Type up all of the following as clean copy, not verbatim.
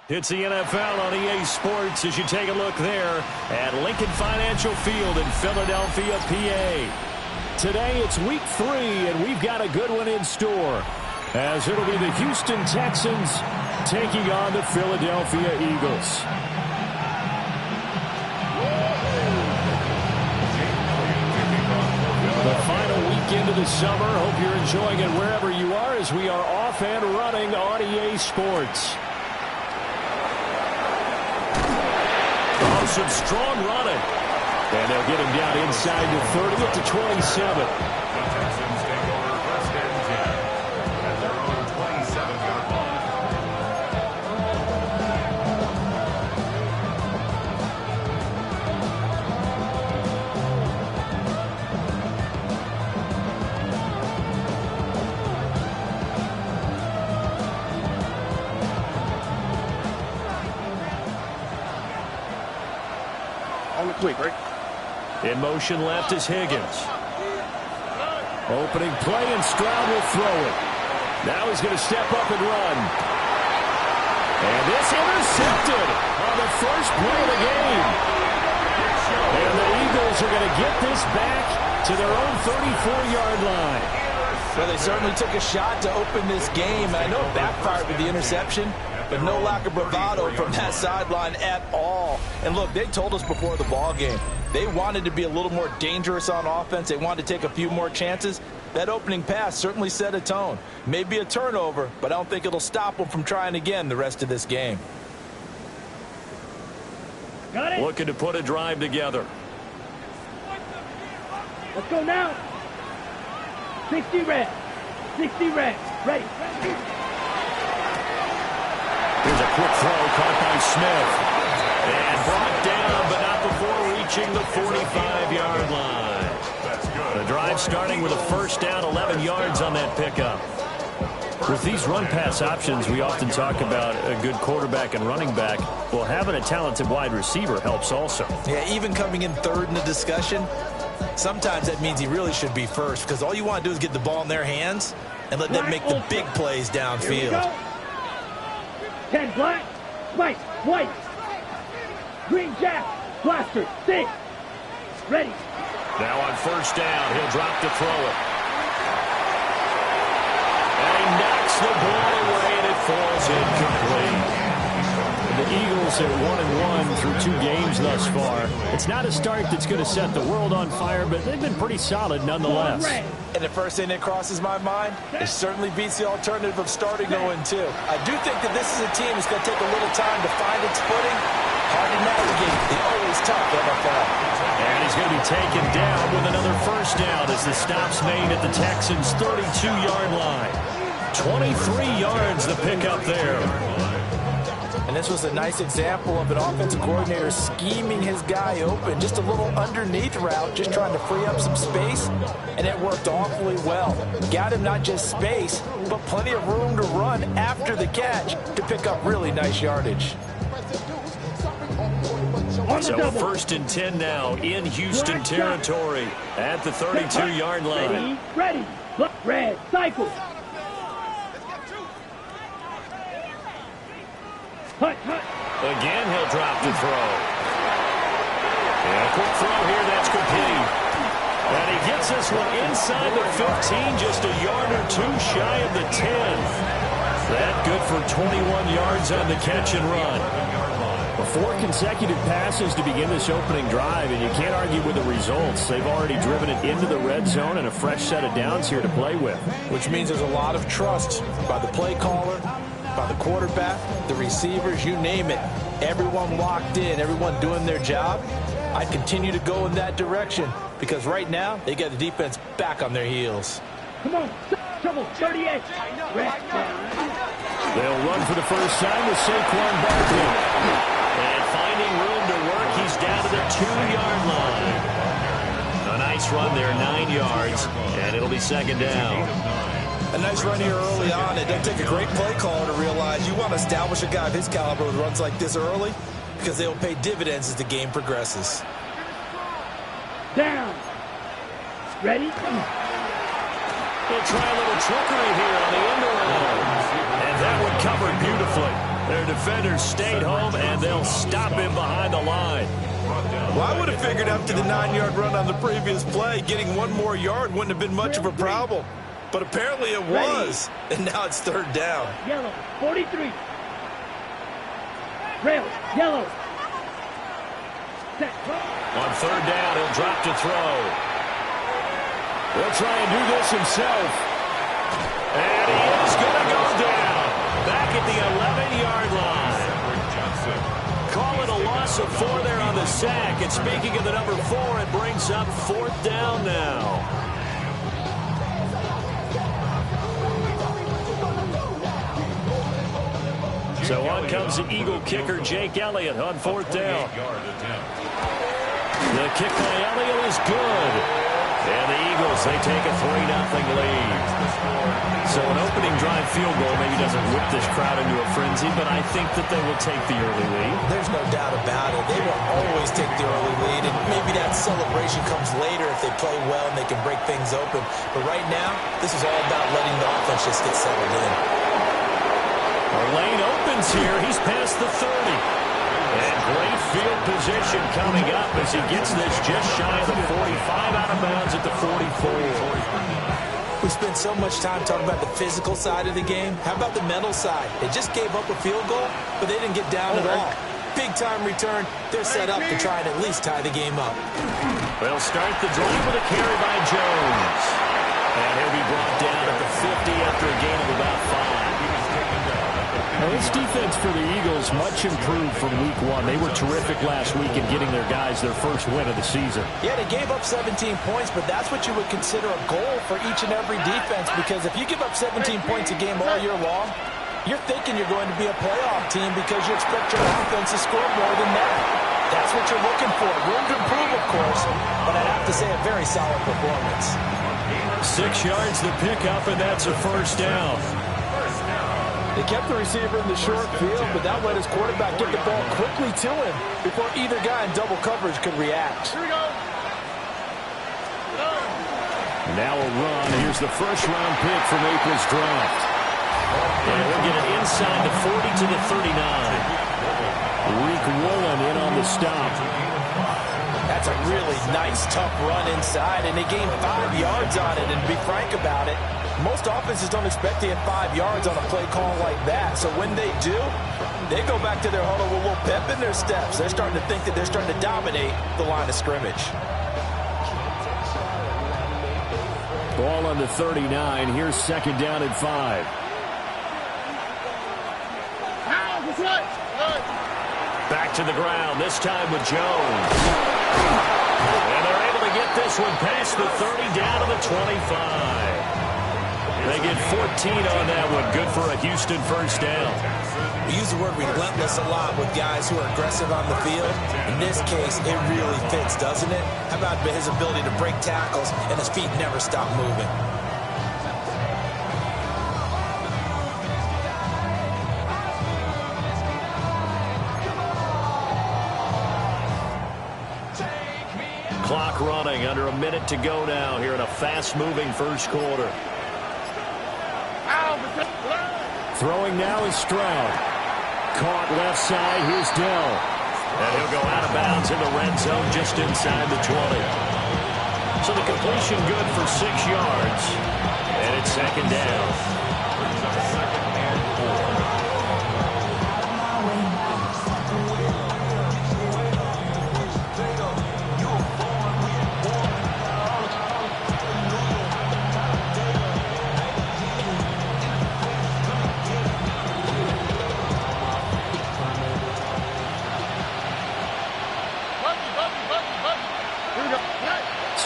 It's the NFL on EA Sports as you take a look there at Lincoln Financial Field in Philadelphia, PA. Today it's week 3, and we've got a good one in store, as it'll be the Houston Texans taking on the Philadelphia Eagles. The final weekend of the summer. Hope you're enjoying it wherever you are, as we are off and running on EA Sports. Some strong running. And they'll get him down inside the 30 at the 27. The Texans take over first and 10 at their own 27-yard line. Quick, right? In motion left is Higgins. Opening play, and Stroud will throw it. Now he's going to step up and run. And this intercepted on the first play of the game. And the Eagles are going to get this back to their own 34-yard line. Well, they certainly took a shot to open this game. And I know it backfired with the interception, but no lack of bravado from that sideline at all. And look, they told us before the ball game, they wanted to be a little more dangerous on offense. They wanted to take a few more chances. That opening pass certainly set a tone. Maybe a turnover, but I don't think it'll stop them from trying again the rest of this game. Got it. Looking to put a drive together. Let's go now. 60 reps. 60 reps. Ready. Here's a quick throw caught by Smith. And brought down, but not before reaching the 45-yard line. The drive starting with a first down, 11 yards on that pickup. With these run-pass options, we often talk about a good quarterback and running back. Well, having a talented wide receiver helps also. Yeah, even coming in third in the discussion, sometimes that means he really should be first, because all you want to do is get the ball in their hands and let them make the big plays downfield. 10 black, white, white, green jack, blaster, 6, ready. Now on first down, he'll drop to throw it. And he knocks the ball away, and it falls incomplete. The Eagles are 1-1 through 2 games thus far. It's not a start that's going to set the world on fire, but they've been pretty solid nonetheless. And the first thing that crosses my mind, it certainly beats the alternative of starting 0-2. I do think that this is a team that's going to take a little time to find its footing. Hard to navigate the always tough NFL. And he's going to be taken down with another first down as the stop's made at the Texans' 32-yard line. 23 yards the pickup there. And this was a nice example of an offensive coordinator scheming his guy open. Just a little underneath route, just trying to free up some space. And it worked awfully well. Got him not just space, but plenty of room to run after the catch to pick up really nice yardage. So first and 10 now in Houston territory at the 32-yard line. Ready, red, cycle. Again, he'll drop to throw. And a quick throw here, that's complete. And he gets this one inside the 15, just a yard or two shy of the 10. That good for 21 yards on the catch and run. 4 consecutive passes to begin this opening drive, and you can't argue with the results. They've already driven it into the red zone and a fresh set of downs here to play with. Which means there's a lot of trust by the play caller, by the quarterback, the receivers, you name it. Everyone locked in, everyone doing their job. I continue to go in that direction because right now they got the defense back on their heels. Come on, trouble, 38. They'll run for the first time with Saquon Barkley. And finding room to work, he's down to the 2-yard line. A nice run there, 9 yards, and it'll be second down. A nice run here early on. It doesn't take a great play caller to realize you want to establish a guy of his caliber with runs like this early because they will pay dividends as the game progresses. Down. Ready? They'll try a little trickery here on the end around. And that one covered beautifully. Their defenders stayed home, and they'll stop him behind the line. Well, I would have figured after the 9-yard run on the previous play, getting one more yard wouldn't have been much of a problem. But apparently it was, and now it's third down. Yellow, 43. Rails, yellow. Set. On third down, he'll drop to throw. He'll try and do this himself. And he is going to go down. Back at the 11-yard line. Call it a loss of 4 there on the sack. And speaking of the number 4, it brings up fourth down now. So on comes the Eagle kicker, Jake Elliott, on fourth down. The kick by Elliott is good. And the Eagles, they take a 3-0 lead. So an opening drive field goal maybe doesn't whip this crowd into a frenzy, but I think that they will take the early lead. There's no doubt about it. They will always take the early lead, and maybe that celebration comes later if they play well and they can break things open. But right now, this is all about letting the offense just get settled in. The lane opens here. He's past the 30. And great field position coming up as he gets this just shy of the 45, out of bounds at the 44. We spent so much time talking about the physical side of the game. How about the mental side? They just gave up a field goal, but they didn't get down at all. Big-time return. They're set up to try and at least tie the game up. They'll start the drive with a carry by Jones. And he'll be brought down at the 50 after a gain of about 5. Now, this defense for the Eagles much improved from week 1. They were terrific last week in getting their guys their first win of the season. Yeah, they gave up 17 points, but that's what you would consider a goal for each and every defense, because if you give up 17 points a game all year long, you're thinking you're going to be a playoff team because you expect your offense to score more than that. That's what you're looking for. Room to improve, of course, but I'd have to say a very solid performance. 6 yards the pickup, and that's a first down. They kept the receiver in the short field, but that let his quarterback get the ball quickly to him before either guy in double coverage could react. Now a run. Here's the first-round pick from April's draft. And we'll get it inside the 40 to the 39. Reek Woolen in on the stop. That's a really nice, tough run inside, and they gained 5 yards on it. And to be frank about it, most offenses don't expect to get 5 yards on a play call like that. So when they do, they go back to their huddle with a little pep in their steps. They're starting to think that they're starting to dominate the line of scrimmage. Ball on the 39. Here's second down and 5. Back to the ground, this time with Jones. And they're able to get this one past the 30, down to the 25. They get 14 on that one. Good for a Houston first down. We use the word relentless a lot with guys who are aggressive on the field. In this case, it really fits, doesn't it? How about his ability to break tackles and his feet never stop moving? Clock running, under a minute to go now here in a fast-moving first quarter. Throwing now is Stroud. Caught left side. Here's Dell. And he'll go out of bounds in the red zone just inside the 20. So the completion good for 6 yards. And it's second down.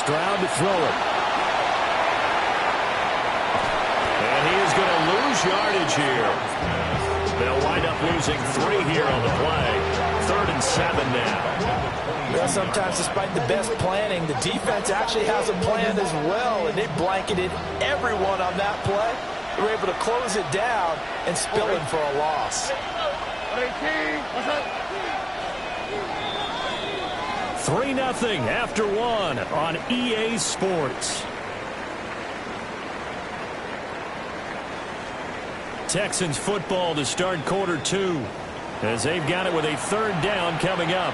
Stroud to throw it. And he is going to lose yardage here. They'll wind up losing 3 here on the play. 3rd and 7 now. Well, sometimes despite the best planning, the defense actually has a plan as well, and they blanketed everyone on that play. they were able to close it down and spill it for a loss. 3-0 after one on EA Sports. Texans football to start quarter two, as they've got it with a third down coming up.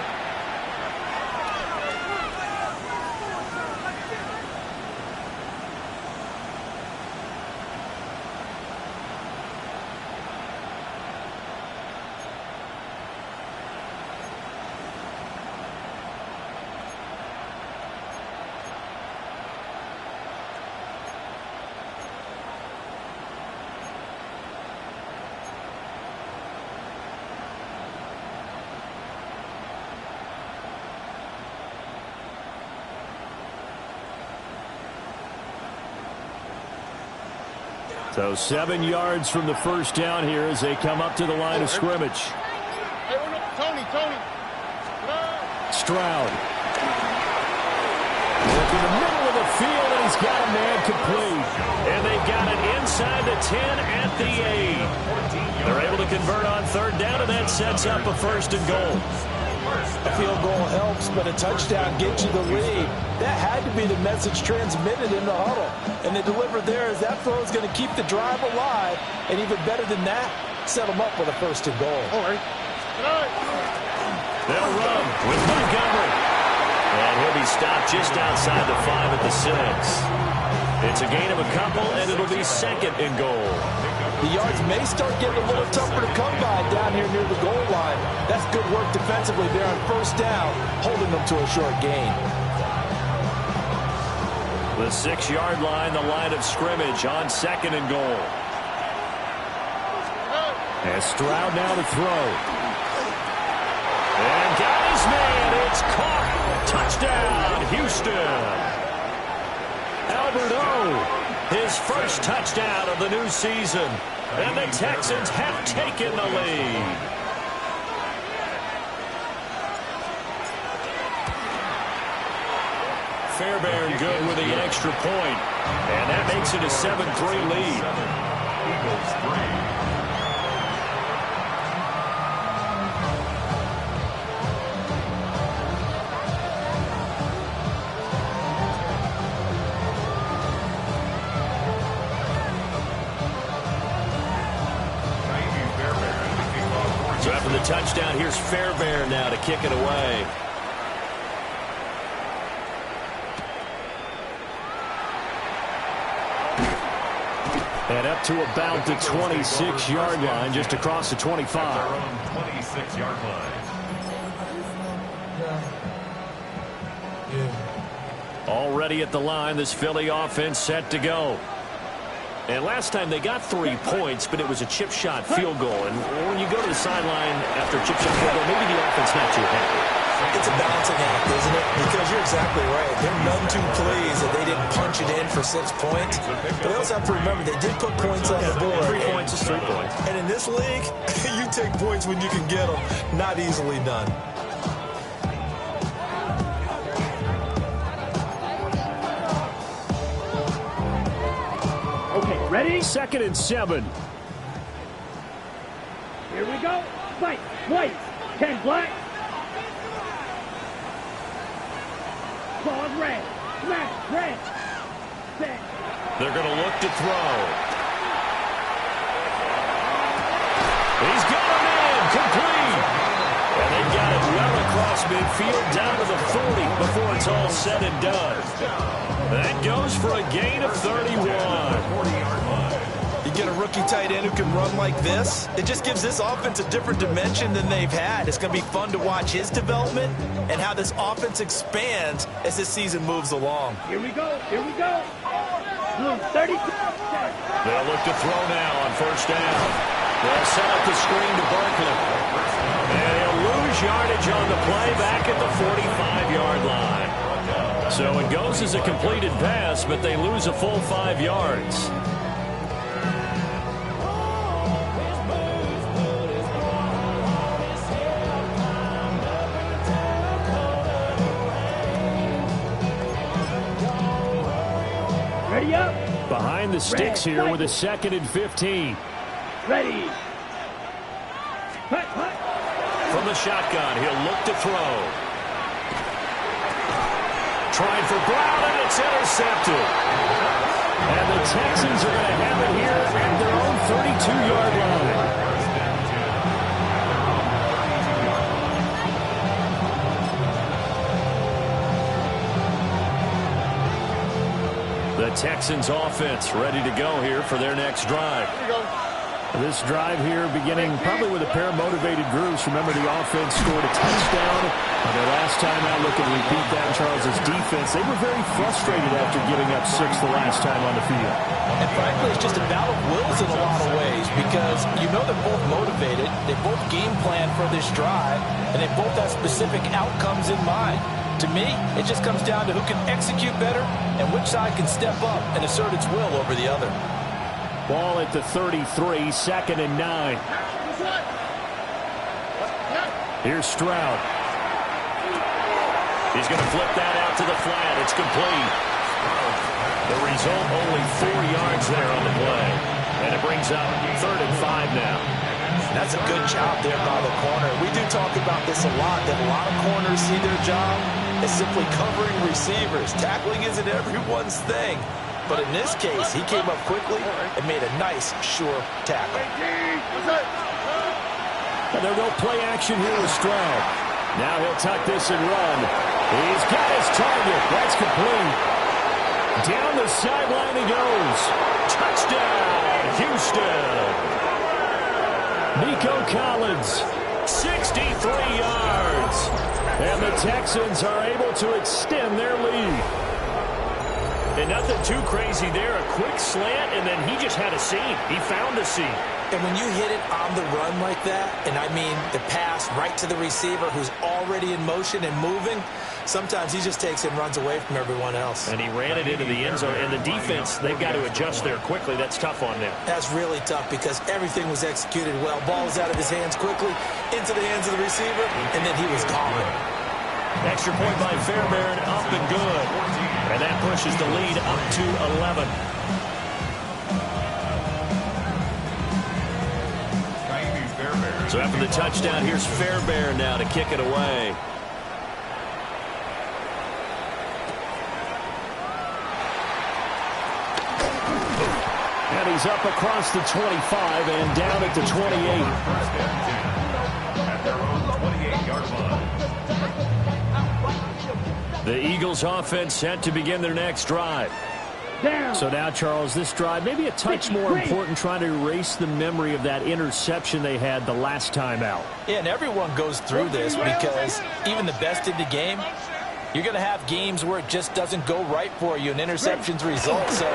So 7 yards from the first down here as they come up to the line of scrimmage. Tony. Stroud. Look in the middle of the field, and he's got a man complete. And they've got it inside the 10 at the 8. They're able to convert on third down, and that sets up a first and goal. A field goal helps, but a touchdown gets you the lead. That had to be the message transmitted in the huddle. And they delivered there as that throw is going to keep the drive alive. And even better than that, set them up with a first and goal. They'll run with Montgomery. And he'll be stopped just outside the 5 at the 6. It's a gain of a couple, and it'll be second and goal. The yards may start getting a little tougher to come by down here near the goal line. That's good work defensively there on first down, holding them to a short gain. The 6-yard line, the line of scrimmage on second and goal. And Stroud now to throw. And got his man. It's caught. Touchdown, Houston. Albert O, his first touchdown of the new season. And the Texans have taken the lead. Fairbairn good with the extra point. And that makes it a 7-3 lead. Eagles 3. So after the touchdown, here's Fairbairn now to kick it away. And up to about the 26-yard line, just across the 25. Their own 26-yard line. Already at the line, this Philly offense set to go. And last time they got 3 points, but it was a chip shot field goal. And when you go to the sideline after a chip shot field goal, maybe the offense not too happy. It's a balancing act, isn't it? Because you're exactly right. They're none too pleased that they didn't punch it in for 6 points. But they also have to remember they did put points on the board. 3 points is 3 points. And in this league, you take points when you can get them. Not easily done. Okay, ready? 2nd and 7. Here we go. Fight. White. 10 black. Claws red. Smash. Red. Set. They're going to look to throw. He's got a man complete. And they've got it well across midfield down to the 40 before it's all said and done. That goes for a gain of 31. You get a rookie tight end who can run like this, it just gives this offense a different dimension than they've had. It's going to be fun to watch his development and how this offense expands as this season moves along. Here we go. Here we go. Blue 32. They'll look to throw now on first down. They'll set up the screen to Barkley. And he'll lose yardage on the play back at the 45-yard line. So it goes as a completed pass, but they lose a full 5 yards. Ready up. Behind behind the sticks here with a 2nd and 15. Ready. From the shotgun, he'll look to throw. Trying for Brown, and it's intercepted. And the Texans are going to have it here at their own 32-yard line. The Texans offense ready to go here for their next drive. This drive here beginning probably with a pair of motivated groups. Remember, the offense scored a touchdown. Their last time out, look at repeat that, Charles's defense. They were very frustrated after giving up 6 the last time on the field. And frankly, it's just a battle of wills in a lot of ways because you know they're both motivated. They both game plan for this drive, and they both have specific outcomes in mind. To me, it just comes down to who can execute better and which side can step up and assert its will over the other. Ball at the 33, 2nd and 9. Here's Stroud. He's going to flip that out to the flat. It's complete. The result, only 4 yards there on the play. And it brings up 3rd and 5 now. That's a good job there by the corner. We do talk about this a lot, that a lot of corners see their job as simply covering receivers. Tackling isn't everyone's thing. But in this case, he came up quickly and made a nice, sure tackle. And they'll go play action here with Stroud. Now he'll tuck this and run. He's got his target. That's complete. Down the sideline he goes. Touchdown, Houston. Nico Collins, 63 yards. and the Texans are able to extend their lead. And nothing too crazy there. A quick slant, and then he just had a seam. He found a seam. And when you hit it on the run like that, and I mean the pass right to the receiver who's already in motion and moving, sometimes he just takes it and runs away from everyone else. And he ran it into the end zone. And the defense, they've got to adjust there quickly. That's tough on them. That's really tough because everything was executed well. Ball was out of his hands quickly, into the hands of the receiver, and then he was gone. Extra point by Fairbairn, up and good. And that pushes the lead up to 11. So after the touchdown, here's Fairbairn now to kick it away. And he's up across the 25 and down at the 28. At their own 28-yard line. The Eagles offense set to begin their next drive. Down. So now, Charles, this drive maybe a touch more important, trying to erase the memory of that interception they had the last time out. Yeah, and everyone goes through this because even the best in the game, you're going to have games where it just doesn't go right for you, and interceptions result. So,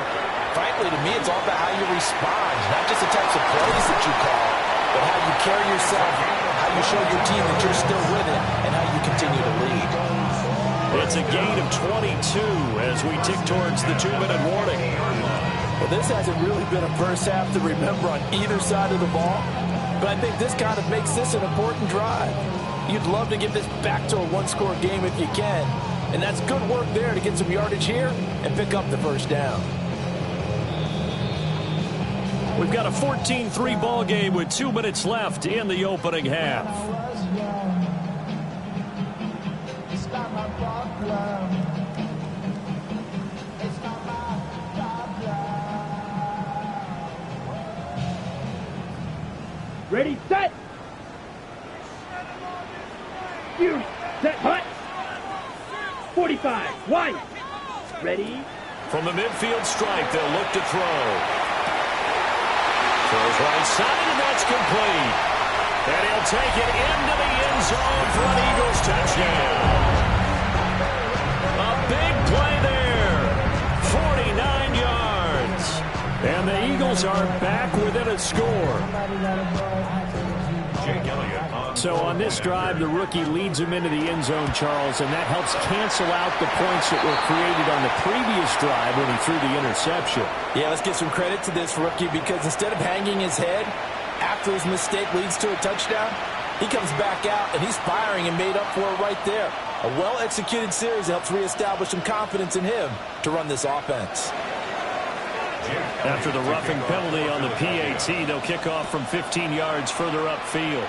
frankly, to me, it's all about how you respond, not just the types of plays that you call, but how you carry yourself, how you show your team that you're still with it, and how you continue to lead. It's a gain of 22 as we tick towards the 2-minute warning. Well, this hasn't really been a first half to remember on either side of the ball, but I think this kind of makes this an important drive. You'd love to get this back to a one-score game if you can, and that's good work there to get some yardage here and pick up the first down. We've got a 14-3 ball game with 2 minutes left in the opening half. Ready, set. You set, hut. 45, wide. Ready. From the midfield stripe, they'll look to throw. Throws right side, and that's complete. And he'll take it into the end zone for an Eagles touchdown. A big play there. 49 yards. And the Eagles are back within a score. So on this drive, the rookie leads him into the end zone, Charles, and that helps cancel out the points that were created on the previous drive when he threw the interception. Yeah, let's give some credit to this rookie because instead of hanging his head after his mistake leads to a touchdown, he comes back out and he's firing and made up for it right there. A well-executed series helps reestablish some confidence in him to run this offense. After the roughing penalty on the PAT, they'll kick off from 15 yards further upfield.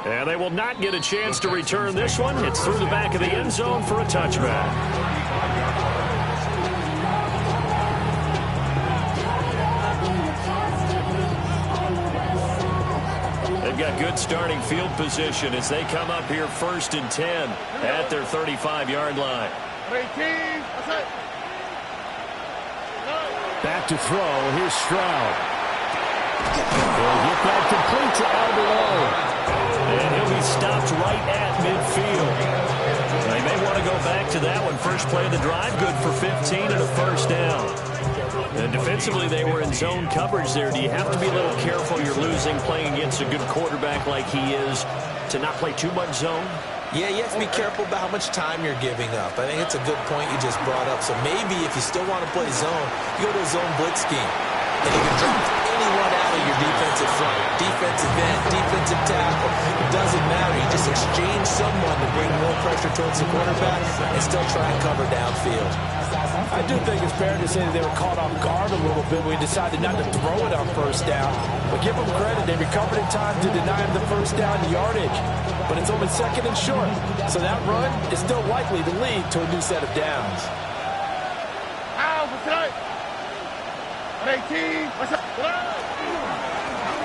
And they will not get a chance to return this one. It's through the back of the end zone for a touchback. They've got good starting field position as they come up here 1st and 10 at their 35-yard line. Back to throw. Here's Stroud. They'll get that complete to Alderweireld. And he'll be stopped right at midfield. They may want to go back to that one. First play of the drive, good for 15 and a first down. And defensively, they were in zone coverage there. Do you have to be a little careful? You're losing, playing against a good quarterback like he is, to not play too much zone? Yeah, you have to be careful about how much time you're giving up. I think it's a good point you just brought up. So maybe if you still want to play zone, you go to a zone blitz scheme. And you can drop anyone out of your defensive front. Defensive end, defensive tackle. It doesn't matter. You just exchange someone to bring more pressure towards the quarterback and still try and cover downfield. I do think it's fair to say that they were caught off guard a little bit when we decided not to throw it on first down. But give them credit. They recovered in time to deny him the first down yardage. But it's only 2nd and short. So that run is still likely to lead to a new set of downs.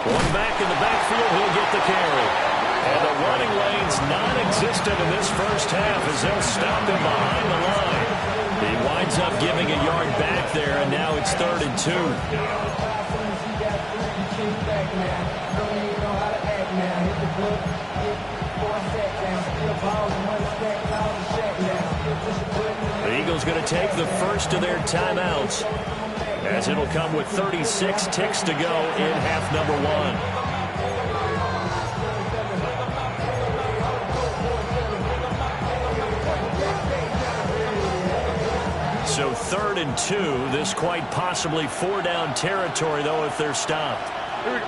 One back in the backfield, he'll get the carry. And the running lane's non-existent in this first half as they'll stop him behind the line. He winds up giving a yard back there, and now it's 3rd and 2. The Eagles going to take the first of their timeouts, as it'll come with 36 ticks to go in half number 1. So 3rd and 2, this quite possibly 4-down territory, though, if they're stopped. Here we go.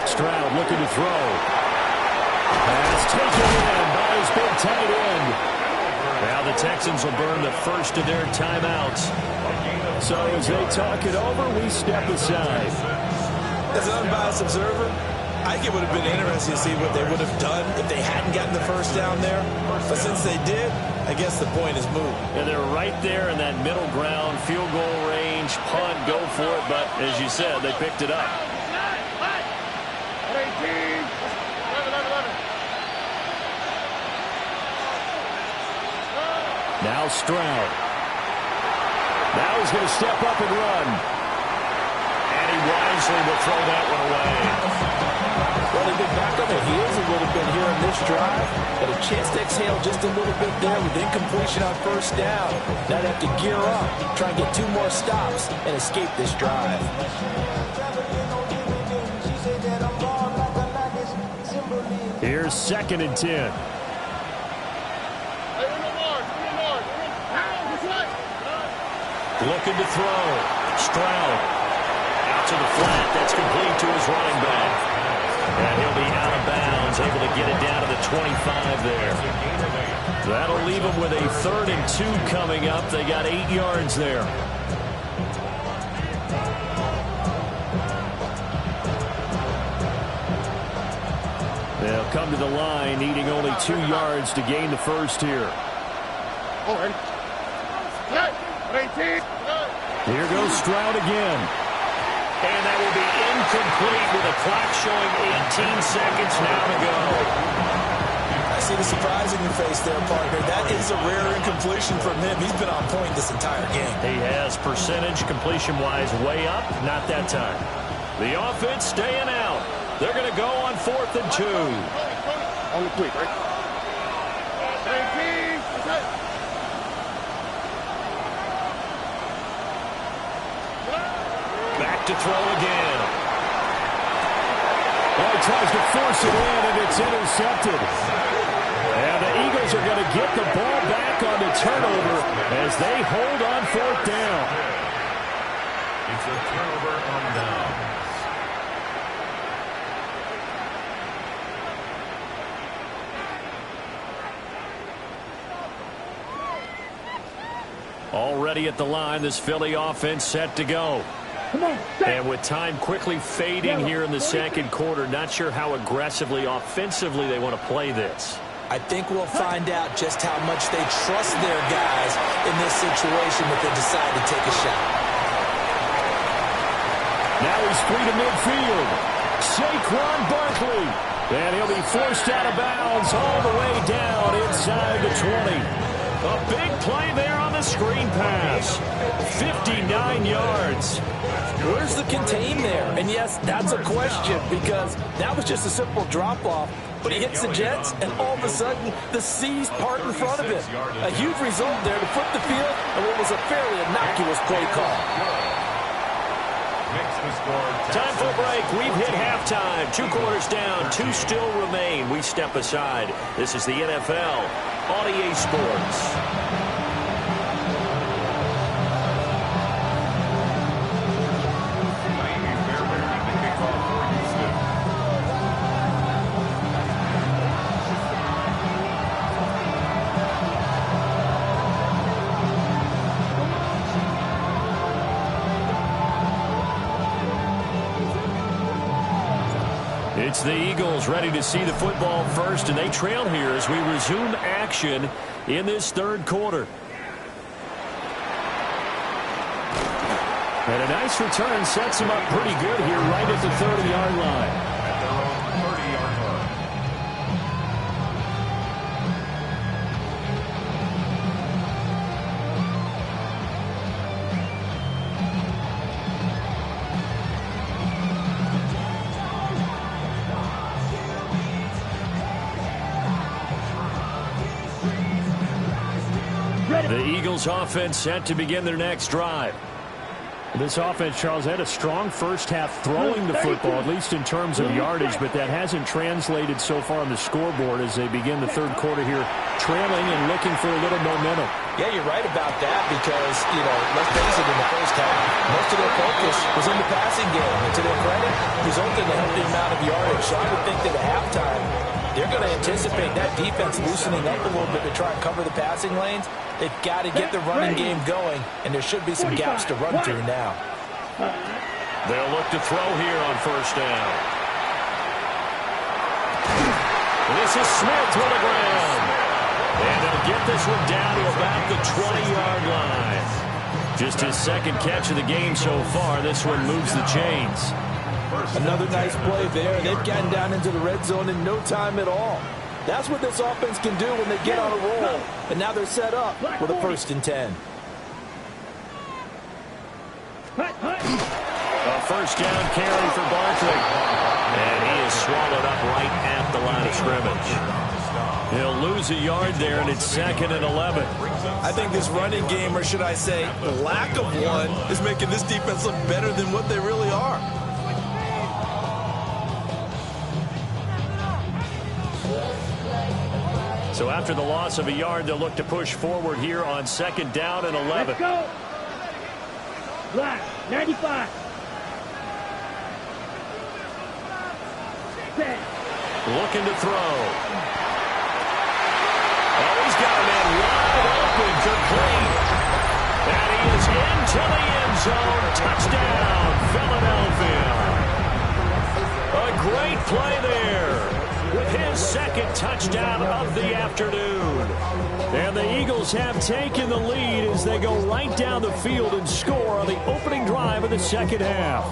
Stroud looking to throw. Pass taken in by his big tight end. Now the Texans will burn the first of their timeouts. So as they talk it over, we step aside. As an unbiased observer, I think it would have been interesting to see what they would have done if they hadn't gotten the first down there. But since they did, I guess the point is moot. And they're right there in that middle ground, field goal range, punt, go for it. But as you said, they picked it up. Now Stroud. Now he's going to step up and run. And he wisely will throw that one away. Well, they've been back on their heels a little bit here in this drive, but a chance to exhale just a little bit there with incompletion on first down. Now they have to gear up, try and get 2 more stops, and escape this drive. Here's 2nd and 10. Looking to throw. Stroud. Out to the flat. That's complete to his running back. And he'll be out of bounds, able to get it down to the 25 there. That'll leave him with a 3rd and 2 coming up. They got 8 yards there. They'll come to the line, needing only 2 yards to gain the first here. Here goes Stroud again. And that will be incomplete with a clock showing 18 seconds now to go. I see the surprise in your face there, partner. That is a rare incompletion from him. He's been on point this entire game. He has percentage completion-wise way up. Not that time. The offense staying out. They're going to go on 4th and 2. On the quick, right? Back to throw again. Well, he tries to force it in, and it's intercepted. And the Eagles are going to get the ball back on the turnover as they hold on 4th down. It's a turnover on downs. Already at the line, this Philly offense set to go. Come on, set. And with time quickly fading here in the second quarter, not sure how aggressively, offensively they want to play this. I think we'll find out just how much they trust their guys in this situation if they decide to take a shot. Now he's free to midfield. Saquon Barkley. And he'll be forced out of bounds all the way down inside the 20. A big play there on the screen pass. 59 yards. Where's the contain there? And yes, that's a question because that was just a simple drop-off. But he hits the Jets, and all of a sudden, the seas part in front of him. A huge result there to flip the field, and what was a fairly innocuous play call. Time for a break. We've hit halftime. 2 quarters down. 2 still remain. We step aside. This is the NFL on EA Sports. It's the Eagles ready to see the football first, and they trail here as we resume action in this third quarter. And a nice return sets him up pretty good here right at the 30-yard line. At their own 30-yard line. The Eagles offense set to begin their next drive. This offense, Charles, had a strong first half throwing the football, at least in terms of yardage, but that hasn't translated so far on the scoreboard as they begin the third quarter here, trailing and looking for a little momentum. Yeah, you're right about that because, let's face it, in the first half, most of their focus was in the passing game. And to their credit, resulted in a healthy amount of yardage. So I would think that at halftime, they're going to anticipate that defense loosening up a little bit to try and cover the passing lanes. They've got to get the running game going, and there should be some gaps to run through now. They'll look to throw here on first down. This is Smith to the ground. And they'll get this one down to about the 20-yard line. Just his second catch of the game so far. This one moves the chains. Another nice play there. They've gotten down into the red zone in no time at all. That's what this offense can do when they get on a roll. And now they're set up with a 1st and 10. A first down carry for Barkley. And he is swallowed up right at the line of scrimmage. He'll lose a yard there, and it's 2nd and 11. I think this running game, or should I say the lack of one, is making this defense look better than what they really are. So after the loss of a yard, they'll look to push forward here on 2nd down and 11. Let's go. Black, 95. Set. Looking to throw. Oh, he's got a man wide open, complete. And he is into the end zone. Touchdown, Philadelphia. A great play there. His 2nd touchdown of the afternoon. And the Eagles have taken the lead as they go right down the field and score on the opening drive of the second half.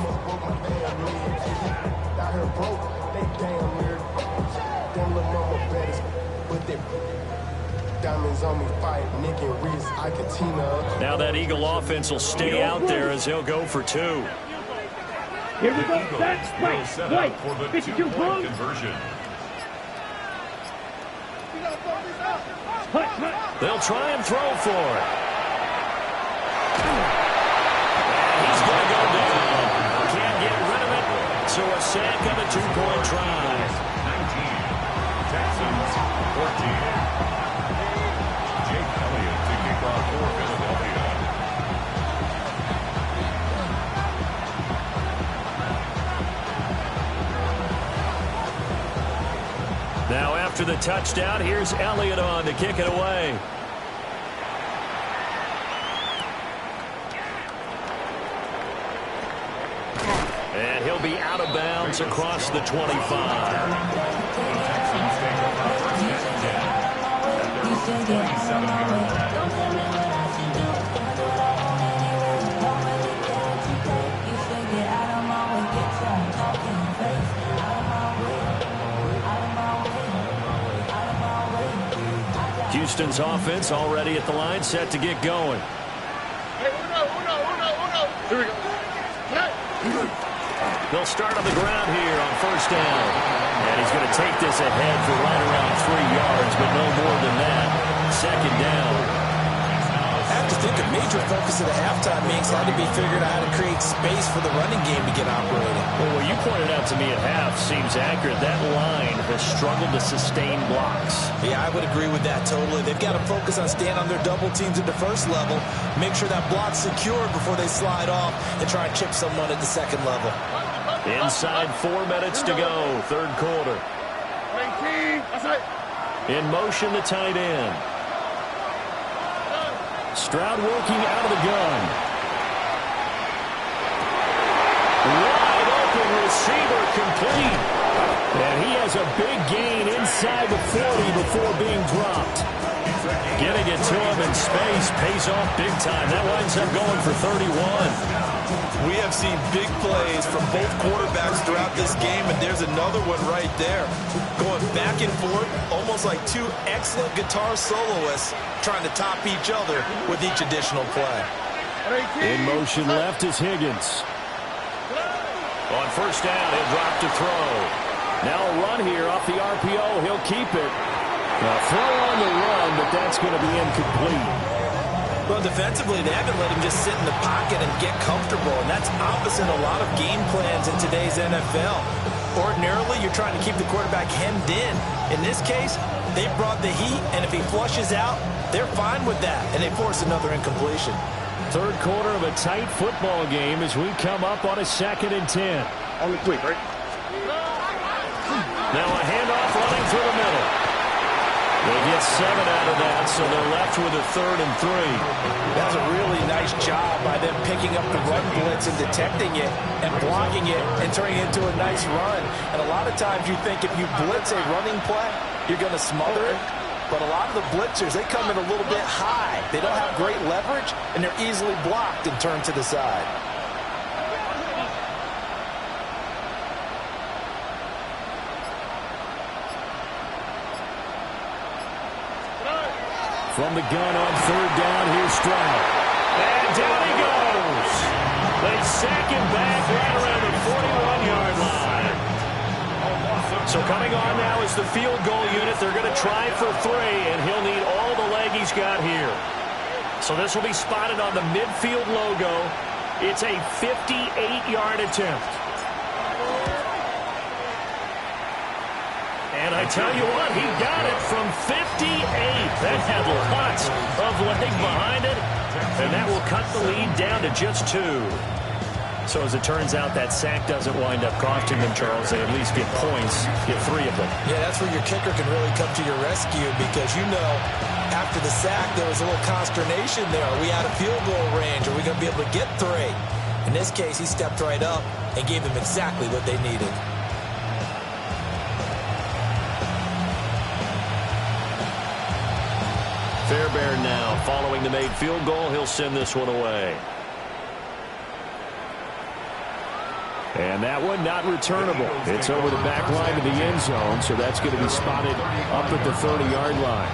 Now that Eagle offense will stay out there as they'll go for 2. Here we go. That's right. For the 52 2-point conversion. They'll try and throw for it. And he's going to go down. Can't get rid of it. So a sack on a 2-point try. 19. Texans 14. Jake Elliott to kick off for Philadelphia. Now after the touchdown, here's Elliott on to kick it away. he'll be out of bounds across the 25. Houston's offense already at the line, set to get going. Here we go. They'll start on the ground here on first down. And he's going to take this ahead for right around 3 yards, but no more than that. Second down. I have to think a major focus of the halftime meetings had to be figuring out how to create space for the running game to get operating. Well, what you pointed out to me at half seems accurate. That line has struggled to sustain blocks. Yeah, I would agree with that totally. They've got to focus on staying on their double teams at the first level, make sure that block's secured before they slide off and try and chip someone at the second level. Inside 4 minutes to go, third quarter. 19. That's right. In motion, the tight end. Stroud working out of the gun. Wide open receiver complete. And he has a big gain inside the 40 before being dropped. Getting it to him in space pays off big time. That winds up going for 31. We have seen big plays from both quarterbacks throughout this game, and there's another one right there. Going back and forth, almost like two excellent guitar soloists trying to top each other with each additional play. In motion left is Higgins. On first down, he'll drop to throw. Now a run here off the RPO. He'll keep it. Now throw on the run, but that's going to be incomplete. Well, defensively, they haven't let him just sit in the pocket and get comfortable, and that's opposite a lot of game plans in today's NFL. Ordinarily, you're trying to keep the quarterback hemmed in. In this case, they brought the heat, and if he flushes out, they're fine with that, and they force another incompletion. Third quarter of a tight football game as we come up on a 2nd and 10. On the quick, right? Now a handoff running through the middle. They get 7 out of that, so they're left with a 3rd and 3. That's a really nice job by them picking up the run blitz and detecting it and blocking it and turning it into a nice run. And a lot of times you think if you blitz a running play, you're going to smother it. But a lot of the blitzers, they come in a little bit high. They don't have great leverage, and they're easily blocked and turned to the side. From the gun on third down, here's Stroud. And down he goes. They sack him back right around the 41-yard line. So coming on now is the field goal unit. They're going to try for 3, and he'll need all the leg he's got here. So this will be spotted on the midfield logo. It's a 58-yard attempt. And I tell you what, he got it from 58. That had lots of leg behind it. And that will cut the lead down to just 2. So as it turns out, that sack doesn't wind up costing them, Charles. They at least get points, get 3 of them. Yeah, that's where your kicker can really come to your rescue because, you know, after the sack, there was a little consternation there. Are we out of field goal range? Are we going to be able to get 3? In this case, he stepped right up and gave them exactly what they needed. Fairbairn now following the made field goal. He'll send this one away. And that one not returnable. It's over the back line of the end zone, so that's going to be spotted up at the 30-yard line.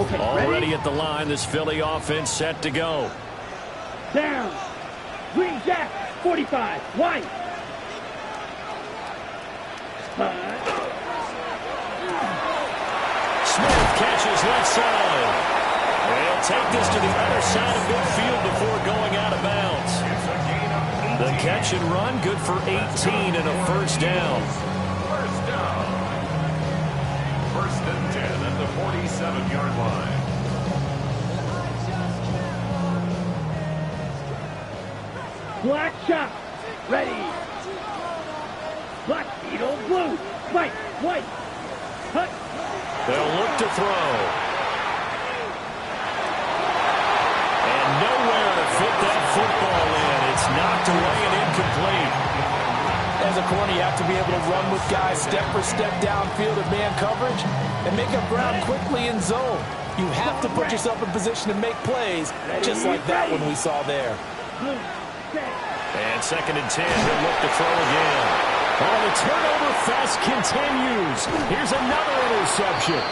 Okay, Already at the line, this Philly offense set to go. Down. Green Jack, 45. White. Smith catches left side. They'll take this to the other side of midfield before going out of bounds. The catch and run, good for 18 and a first down. First down. 1st and 10 at the 47-yard line. Black shot. Ready. Black beetle, blue. White, white. Hut. They'll look to throw. knocked away and incomplete. As a corner, you have to be able to run with guys step for step downfield in man coverage and make up ground quickly in zone. You have to put yourself in position to make plays, just like that one we saw there. And 2nd and 10, he'll look to throw again. Oh, the turnover fest continues. Here's another interception.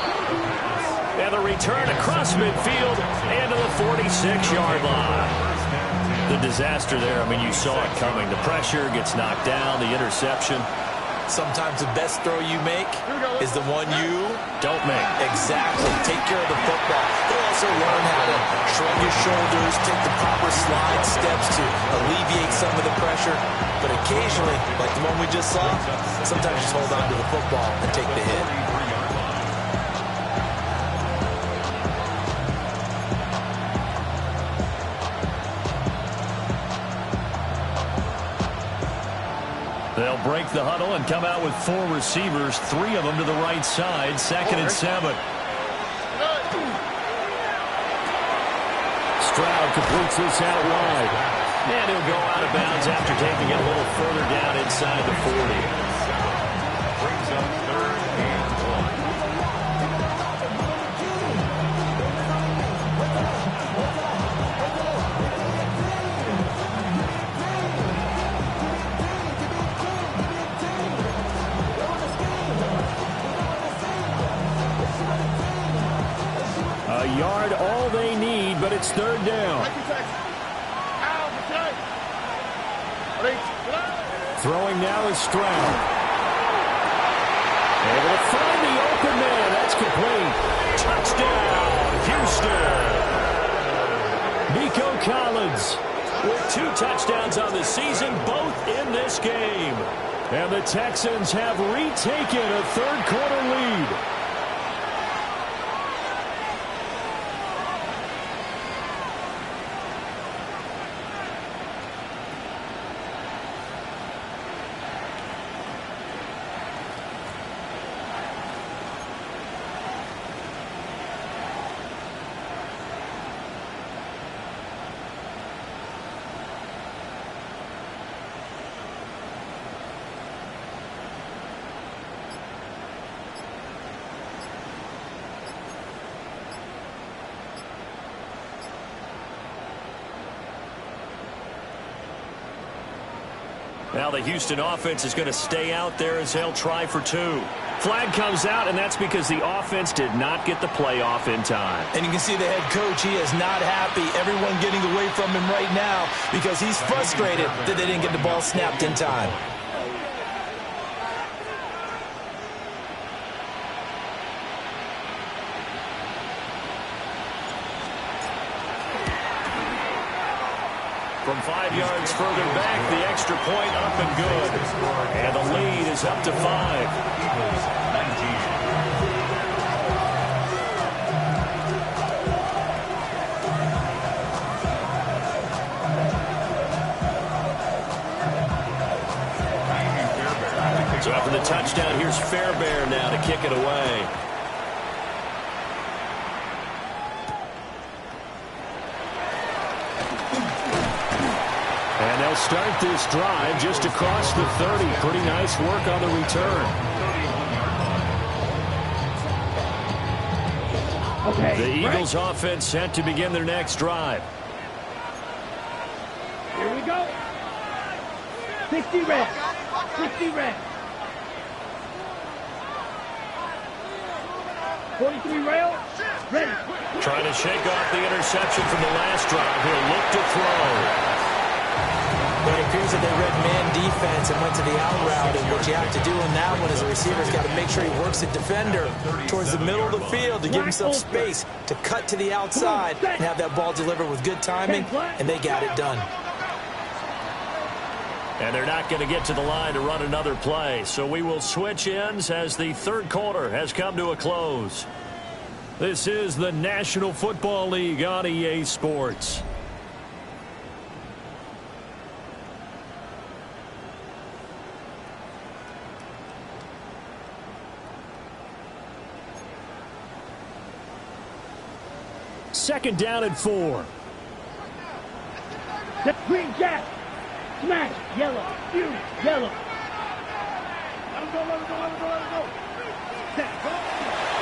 And the return across midfield and to the 46-yard line. The disaster there, I mean, you saw it coming. The pressure gets knocked down, the interception. Sometimes the best throw you make is the one you don't make. Exactly. Take care of the football. You'll also learn how to shrug your shoulders, take the proper slide steps to alleviate some of the pressure. But occasionally, like the one we just saw, sometimes just hold on to the football and take the hit. They'll break the huddle and come out with 4 receivers, 3 of them to the right side. 2nd and 7. Stroud completes this out wide. And he'll go out of bounds after taking it a little further down inside the 40. Brings up 3rd and 1. A yard, all they need, but it's 3rd down. Throwing now is Stroud. Able to find the open man. That's complete. Touchdown, Houston. Nico Collins with 2 touchdowns on the season, both in this game. And the Texans have retaken a 3rd quarter lead. Now the Houston offense is going to stay out there as they'll try for 2. Flag comes out, and that's because the offense did not get the play off in time. And you can see the head coach, he is not happy. Everyone getting away from him right now because he's frustrated that they didn't get the ball snapped in time. From 5 yards further back, the extra point up and good. And the lead is up to 5. Eagles 19. So after the touchdown, here's Fairbairn now to kick it away. And they'll start this drive just across the 30. Pretty nice work on the return. Okay. The Eagles offense set to begin their next drive. Here we go. 60 red. 60 red. 43 rail. Ready. Trying to shake off the interception from the last drive. He'll look to throw. But it appears that they read man defense and went to the out route, and what you have to do in that one is the receiver's got to make sure he works the defender towards the middle of the field to give himself space to cut to the outside and have that ball delivered with good timing, and they got it done. And they're not going to get to the line to run another play, so we will switch ends as the third quarter has come to a close. This is the National Football League on EA Sports. Second down and 4. Green Jack. Smash. Yellow. Fury. Yellow. Let him go, let him go, let him go, let him go. Set. Go.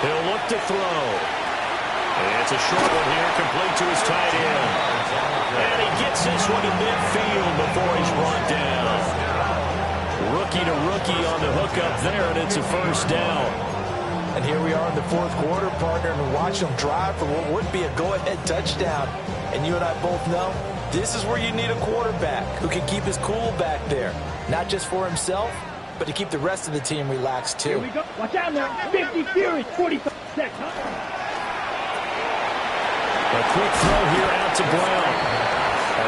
He'll look to throw. And it's a short one here, complete to his tight end. And he gets this one to midfield before he's brought down. Rookie to rookie on the hookup there, and it's a first down. And here we are in the fourth quarter, partner, and watch them drive for what would be a go-ahead touchdown. And you and I both know this is where you need a quarterback who can keep his cool back there, not just for himself, but to keep the rest of the team relaxed too. Here we go. Watch out now. 50 Fury. 45 seconds. A quick throw here out to Brown.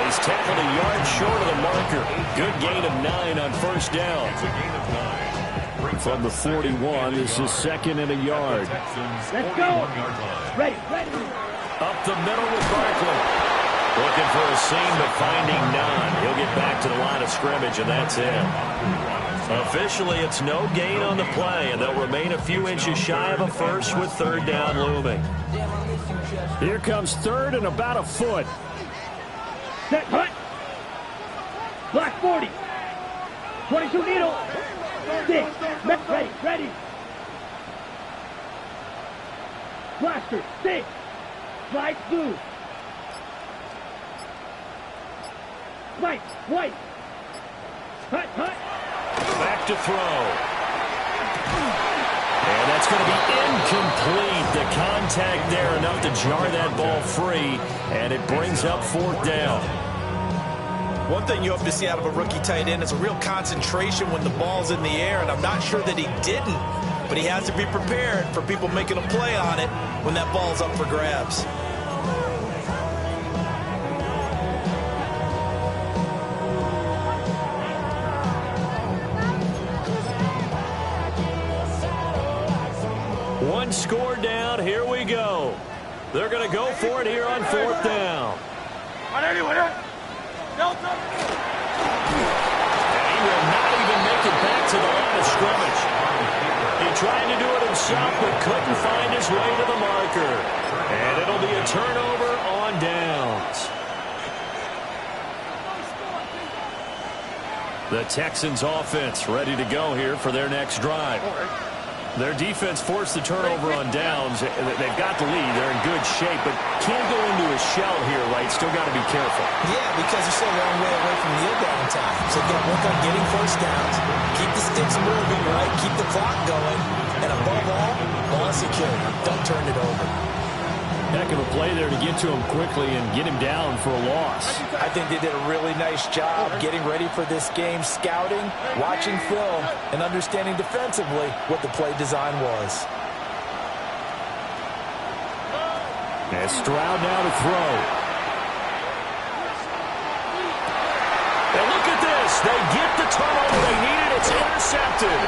He's tackled a yard short of the marker. Good gain of 9 on first down. It's a gain of 9. From the 41, this is second and a yard. Let's go. Ready. Ready. Up the middle with Barkley. Looking for a seam, but finding none. He'll get back to the line of scrimmage, and that's it. Officially, it's no gain on the play, and they'll remain a few inches shy of a first with third down looming. Here comes third and about a foot. Set. Hut. Black 40. 22 needle. 6. Ready. Ready. Blaster. 6. Slide through. White. White. Hut. Hut. Back to throw. And that's going to be incomplete. The contact there enough to jar that ball free, and it brings up fourth down. One thing you hope to see out of a rookie tight end is a real concentration when the ball's in the air, and I'm not sure that he didn't, but he has to be prepared for people making a play on it when that ball's up for grabs. One score down, here we go. They're going to go for it here on fourth down. And he will not even make it back to the line of scrimmage. He tried to do it himself, but couldn't find his way to the marker. And it'll be a turnover on downs. The Texans offense ready to go here for their next drive. Their defense forced the turnover on downs. They've got the lead. They're in good shape, but can't go into a shell here, right? Still got to be careful. Yeah, because you're still a long way away from kneel down time. So you got to work on getting first downs, keep the sticks moving, right? Keep the clock going, and above all, ball security. Don't turn it over. Heck of a play there to get to him quickly and get him down for a loss. I think they did a really nice job getting ready for this game, scouting, watching film, and understanding defensively what the play design was. And Stroud now to throw. And look at this. They get the turnover they needed. It's intercepted.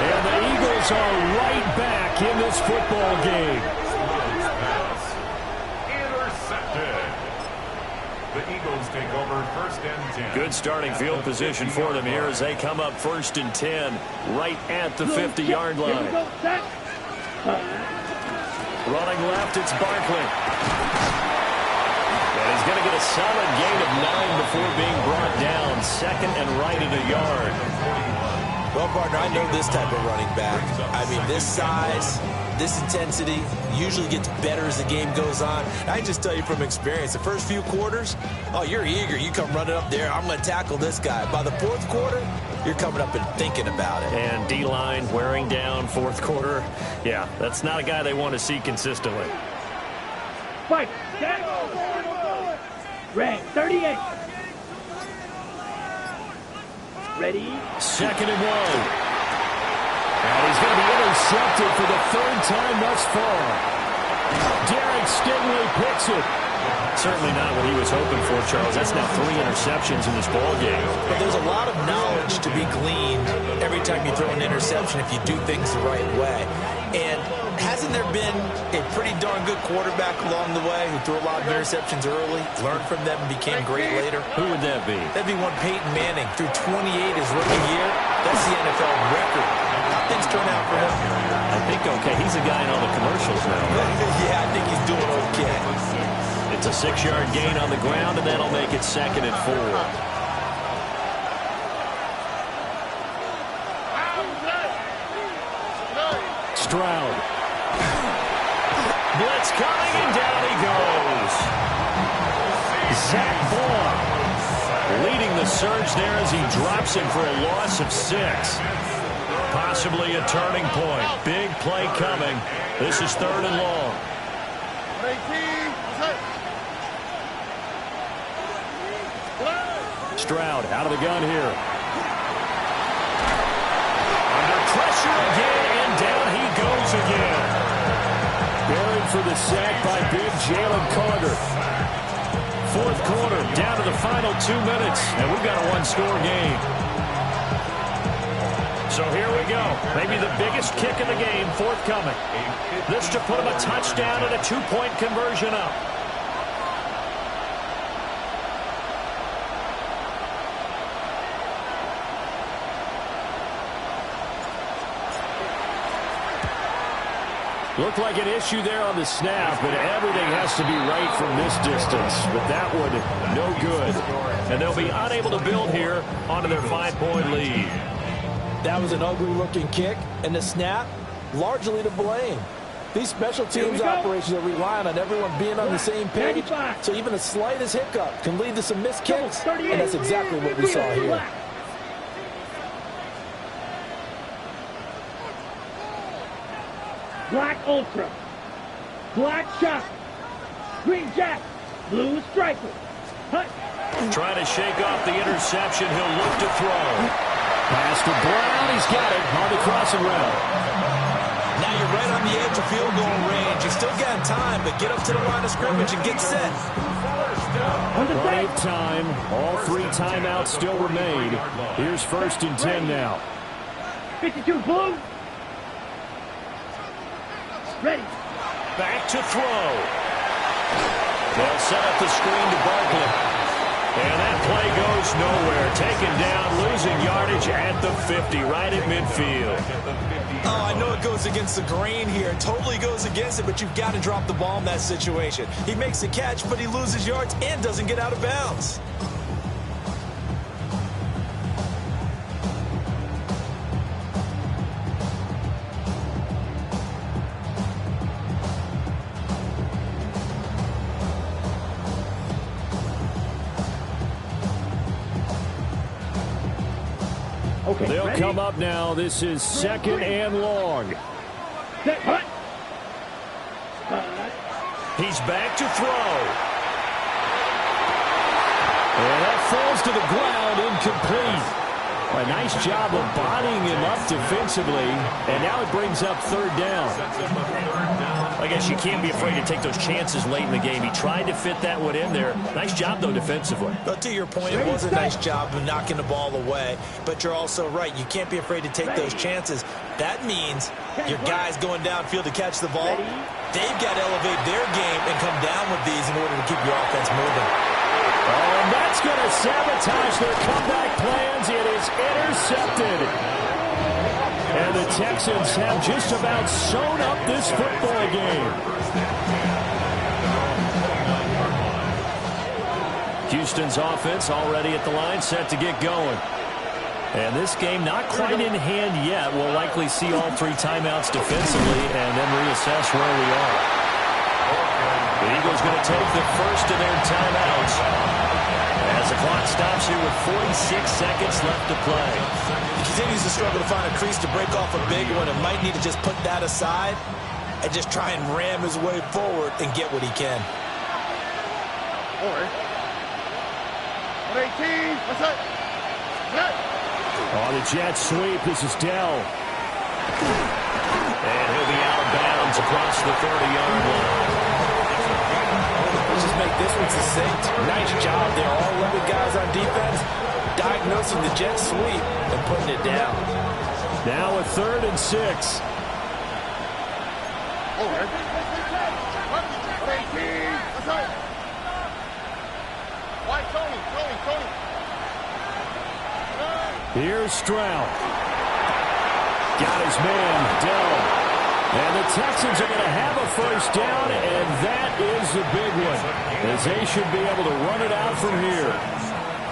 And the Eagles are right back in this football game. The Eagles take over first and 10. Good starting field position for them here as they come up first and 10 right at the 50-yard line. Running left, it's Barkley. And he's going to get a solid gain of 9 before being brought down. Second and right at a yard. Well, partner, I know this type of running back. I mean, this size, this intensity usually gets better as the game goes on. I just tell you from experience, the first few quarters, oh, you're eager. You come running up there, I'm going to tackle this guy. By the fourth quarter, you're coming up and thinking about it. And D-line wearing down fourth quarter. Yeah, that's not a guy they want to see consistently. Fight. Red, 38. Ready? Second and 1. And he's going to be intercepted for the third time thus far. Derek Stingley picks it. Certainly not what he was hoping for, Charles. That's now 3 interceptions in this ball game. But there's a lot of knowledge to be gleaned every time you throw an interception if you do things the right way. And hasn't there been a pretty darn good quarterback along the way who threw a lot of interceptions early, learned from them, and became great later? Who would that be? That'd be one Peyton Manning. Threw 28 his rookie year. That's the NFL record. How things turn out for him? I think okay. He's a guy in all the commercials now. Yeah, I think he's doing okay. It's a 6-yard gain on the ground, and that'll make it second and 4. Stroud. Blitz coming, and down he goes. Zach Baun leading the surge there as he drops him for a loss of 6. Possibly a turning point. Big play coming. This is 3rd and long. Stroud out of the gun here. Under pressure again, and down he goes again. Buried for the sack by big Jalen Carter. 4th quarter, down to the final 2 minutes, and we've got a one-score game. So here we go. Maybe the biggest kick in the game forthcoming. This to put him a touchdown and a 2-point conversion up. Looked like an issue there on the snap, but everything has to be right from this distance. But that one, no good. And they'll be unable to build here onto their 5-point lead. That was an ugly-looking kick, and the snap, largely to blame. These special teams operations are relying on everyone being on the same page, so even the slightest hiccup can lead to some missed kicks, and that's exactly what we saw here. Black Ultra, Black Shot, Green Jack, Blue Striker. Trying to shake off the interception. He'll look to throw. Pass to Brown. He's got it on the crossing route. Now you're right on the edge of field goal range. You're still got time, but get up to the line of scrimmage and get set. Plenty of time. All 3 timeouts still remain. Here's 1st and 10 now. 52 Blue. Ready. Back to throw. They'll set up the screen to Barkley. And that play goes nowhere. Taken down, losing yardage at the 50, right at midfield. Oh, I know it goes against the grain here. It totally goes against it, but you've got to drop the ball in that situation. He makes the catch, but he loses yards and doesn't get out of bounds. Okay, they'll ready? come up now. This is 2nd and long. Set, hut. He's back to throw. And that falls to the ground, incomplete. A nice job of bodying him up defensively, and now it brings up 3rd down. I guess you can't be afraid to take those chances late in the game. He tried to fit that one in there. Nice job, though, defensively. But to your point, it was a nice job of knocking the ball away. But you're also right. You can't be afraid to take those chances. That means your guys going downfield to catch the ball, they've got to elevate their game and come down with these in order to keep your offense moving. Oh, and that's going to sabotage their comeback plans. It is intercepted. And the Texans have just about sewn up this football game. Houston's offense already at the line, set to get going. And this game not quite in hand yet. We'll likely see all 3 timeouts defensively and then reassess where we are. The Eagles going to take the first of their timeouts as the clock stops here with 46 seconds left to play. He continues to struggle to find a crease to break off a big one and might need to just put that aside and just try and ram his way forward and get what he can. On the jet sweep, this is Dell. And he'll be out of bounds across the 30-yard line. Let's just make this one succinct. Nice job there. All 11 guys on defense diagnosing the jet sweep and putting it down. Now a 3rd and 6. Here's Stroud. Got his man, Dell. And the Texans are going to have a first down, and that is the big one, as they should be able to run it out from here.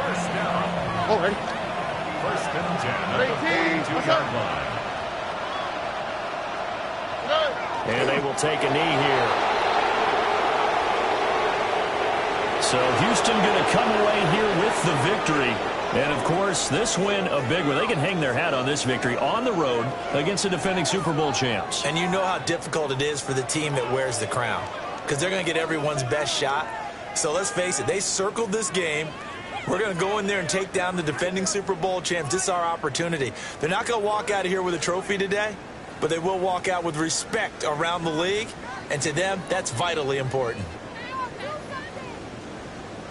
First down. First and 10 at the 42-yard line. And they will take a knee here. So Houston going to come away here with the victory. And, of course, this win a big one. They can hang their hat on this victory on the road against the defending Super Bowl champs. And you know how difficult it is for the team that wears the crown, because they're going to get everyone's best shot. So let's face it, they circled this game. We're going to go in there and take down the defending Super Bowl champs. This is our opportunity. They're not going to walk out of here with a trophy today, but they will walk out with respect around the league. And to them, that's vitally important.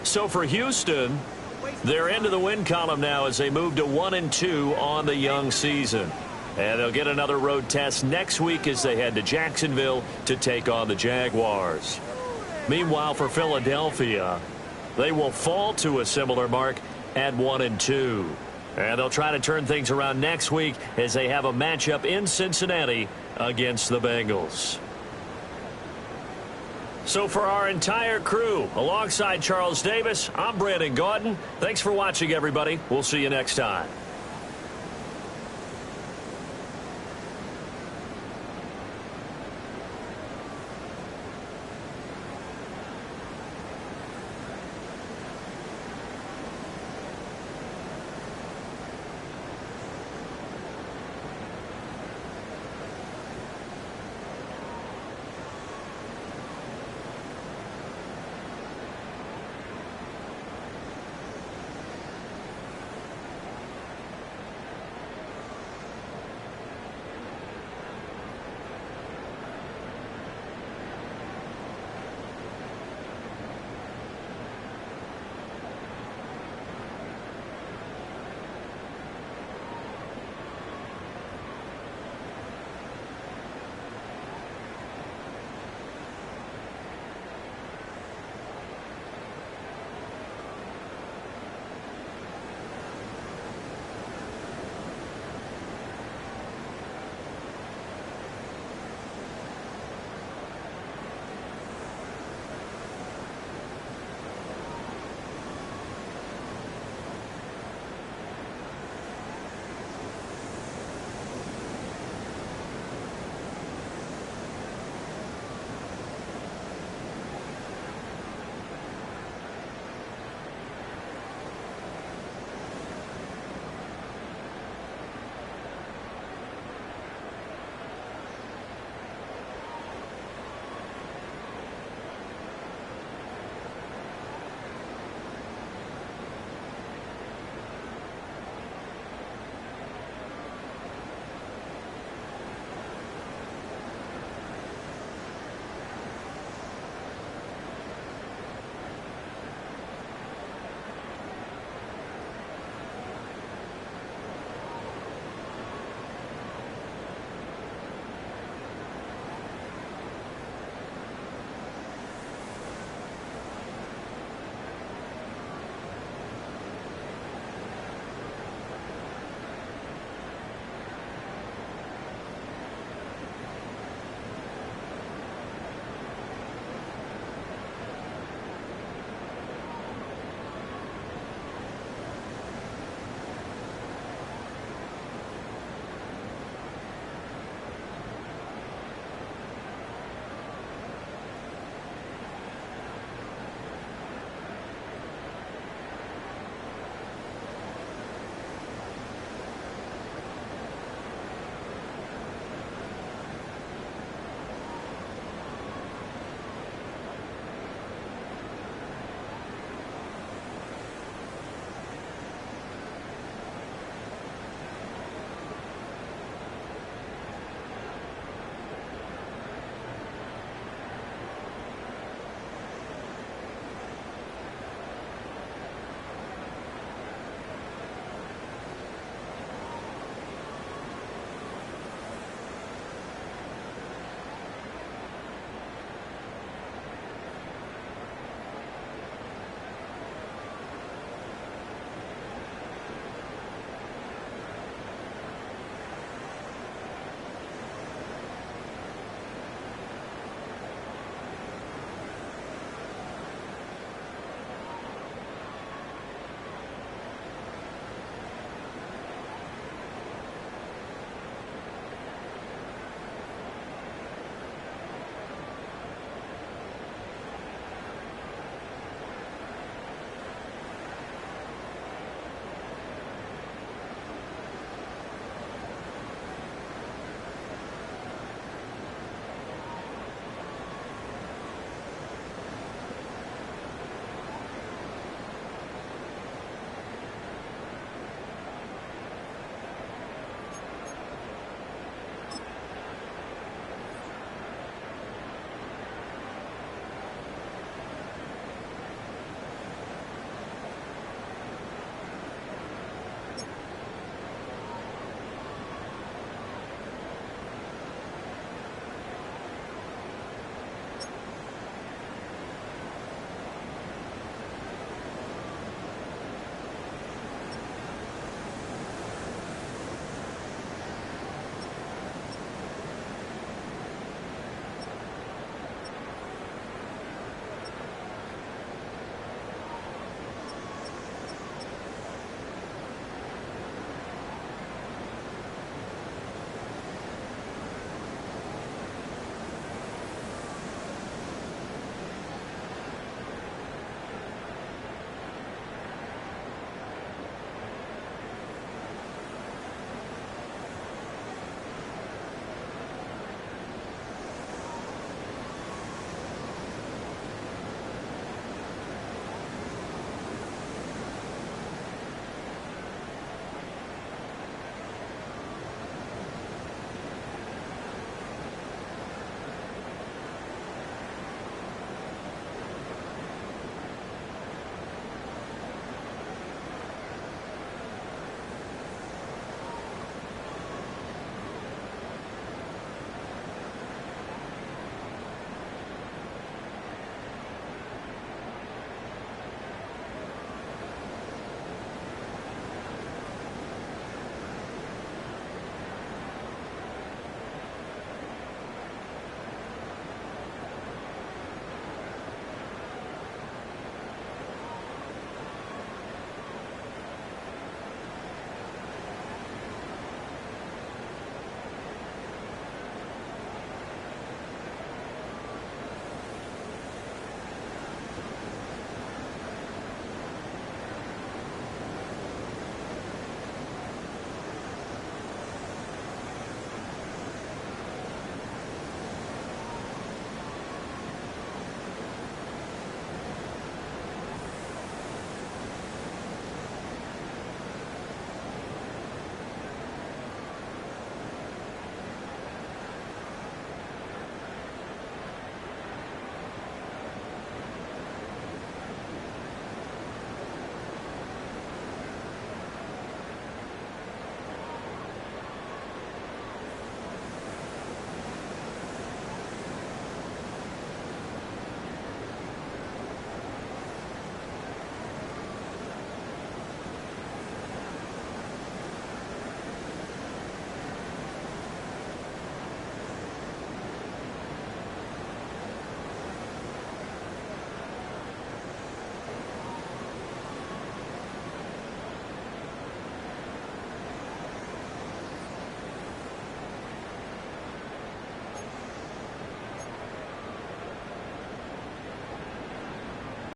So for Houston, they're into the win column now as they move to 1-2 on the young season. And they'll get another road test next week as they head to Jacksonville to take on the Jaguars. Meanwhile, for Philadelphia, they will fall to a similar mark at 1-2. And they'll try to turn things around next week as they have a matchup in Cincinnati against the Bengals. So for our entire crew, alongside Charles Davis, I'm Brandon Gaudin. Thanks for watching, everybody. We'll see you next time.